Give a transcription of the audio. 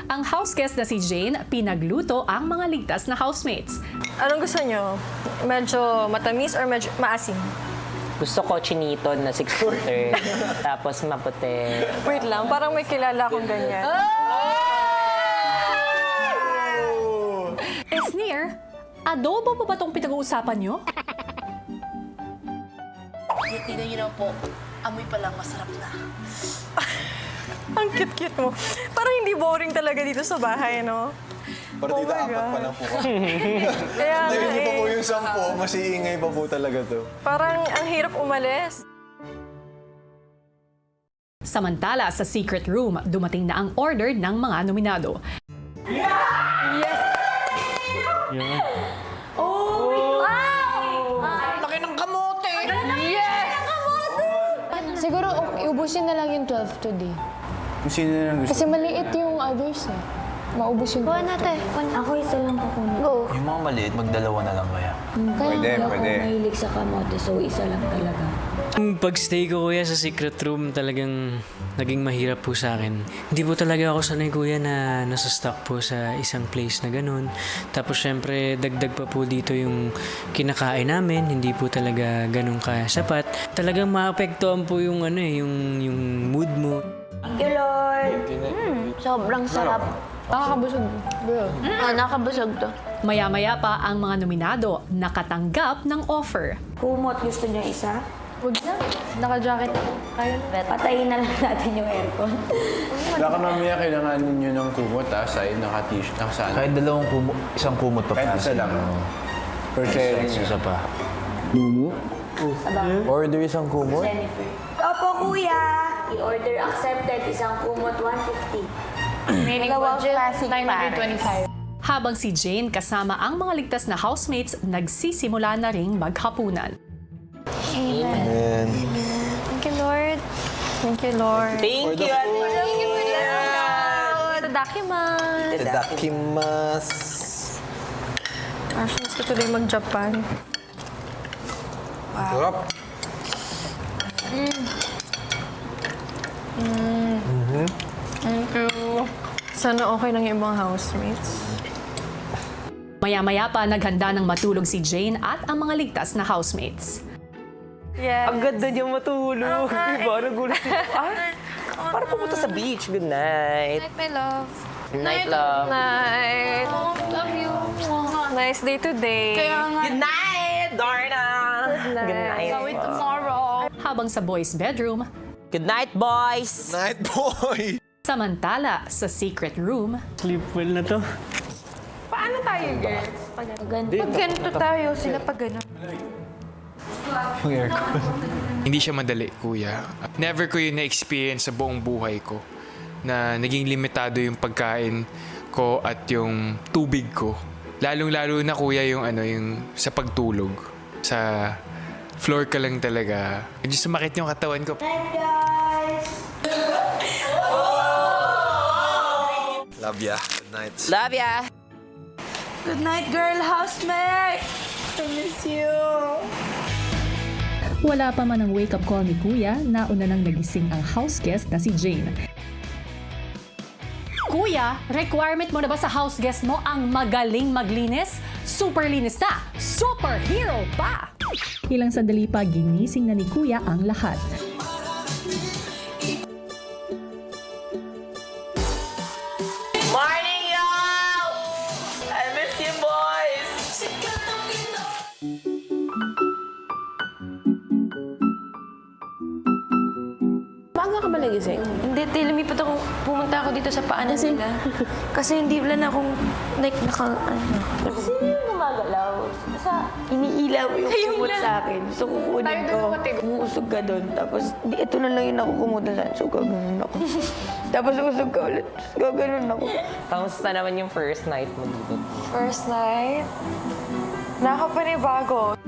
Ang house guest na si Jane, pinagluto ang mga ligtas na housemates. Anong gusto nyo? Medyo matamis or medyo maasim? Gusto ko chinito na 6-footer, tapos maputi. Wait lang, parang may kilala akong ganyan. Sneer, adobo pa ba itong pinag-uusapan nyo? Tingnan niyo na po, amoy pa lang masarap na. Ang cute-cute mo. Parang hindi boring talaga dito sa bahay, no? Partida, Oh my apat God. pa lang po. Kaya nga Dahil niyo pa po eh. yung 10, mas iingay pa po talaga to. Parang ang hirap umalis. Samantala, sa secret room, dumating na ang order ng mga nominado. Laki ng kamote! Siguro ubusin na lang yung 12 today. Kung sino na lang gusto. Kasi maliit yung others eh. Maubos yung 12. Ako isa lang kukunin. Go. Yung mga maliit, magdalawa na lang kaya. Pwede, Kaya pwede. ako mahilig sa kamote, so isa lang talaga. Yung pagstay ko kuya sa secret room talagang naging mahirap po sa akin. Hindi po talaga ako sanay kuya na nasa-stuck po sa isang place na ganun. Tapos syempre dagdag pa po dito yung kinakain namin, hindi po talaga ganun kasapat. Talagang maapektuhan po yung yung mood mo. Thank you, Lord. Sobrang sarap. Nakakabusog. Bro. Nakabusog to. Maya-maya pa ang mga nominado nakatanggap ng offer. Kumot, gusto niyo isa? Huwag na. Naka-jacket. Kaya na. Patayin na lang natin yung aircon. Baka mamaya kailanganin nyo ng kumot, side, naka-t-shirt, nakasaan. Kahit isang kumot pa Kahit isa lang. Per sharing. Isa pa. Order isang kumot? Jennifer. Opo, kuya. I-order accepted. Isang kumot, 150. Meaning budget, 925. Habang si Jane kasama ang mga ligtas na housemates nagsisimula na ring maghapunan. Amen. Thank you, Lord. Thank you, Lord. Thank you, Tadakimasu. Itadakimasu. Gosh, gusto tuloy mag-Japan. Sarap. Thank you. Sana okay lang yung ibang housemates. Maya-maya pa naghanda ng matulog si Jane at ang mga ligtas na housemates. Yes. Ang ganda niya matulog. Diba? Nagulat ko. Para pumunta sa beach. Good night. My love. Night, love. Night. Love you. Nice day today. Good night, Darna. Good night. Tomorrow. Habang sa boys' bedroom, Good night, boys. Night boy! samantala sa secret room, Sleep well na to. Paano tayo, girls? Pag ganito tayo, sila pag gano'n. Yung aircon. Hindi siya madali, kuya. Never ko yun na-experience sa buong buhay ko na naging limitado yung pagkain ko at yung tubig ko. Lalong-lalo na, kuya, yung sa pagtulog. Sa floor ka lang talaga. Medyo sumakit yung katawan ko. Love ya. Good night. Love ya. Good night, girl housemate! I miss you! wala pa man ang wake-up call ni Kuya, nauna nang nagising ang house guest na si Jane. Kuya, requirement mo na ba sa house guest mo ang magaling maglinis? Super linis na! Superhero pa! Ilang sandali pa, ginising na ni Kuya ang lahat. Morning, y'all! I miss you, boys! Maaga ka ba nagising? Hindi, lumipat ako, pumunta ako dito sa paanan nila. Kasi hindi wala na akong, like, Kasi gumagalaw. Sa iniilaw yung kumot sa akin. So, kukunin ko. Umuusog ka doon. Tapos, ito na lang yung nakukumutan sa akin. So, gaganon ako. Tapos, usog ka ulit. Gaganon ako. Kamusta naman yung first night mo dito? First night, nakapanibago.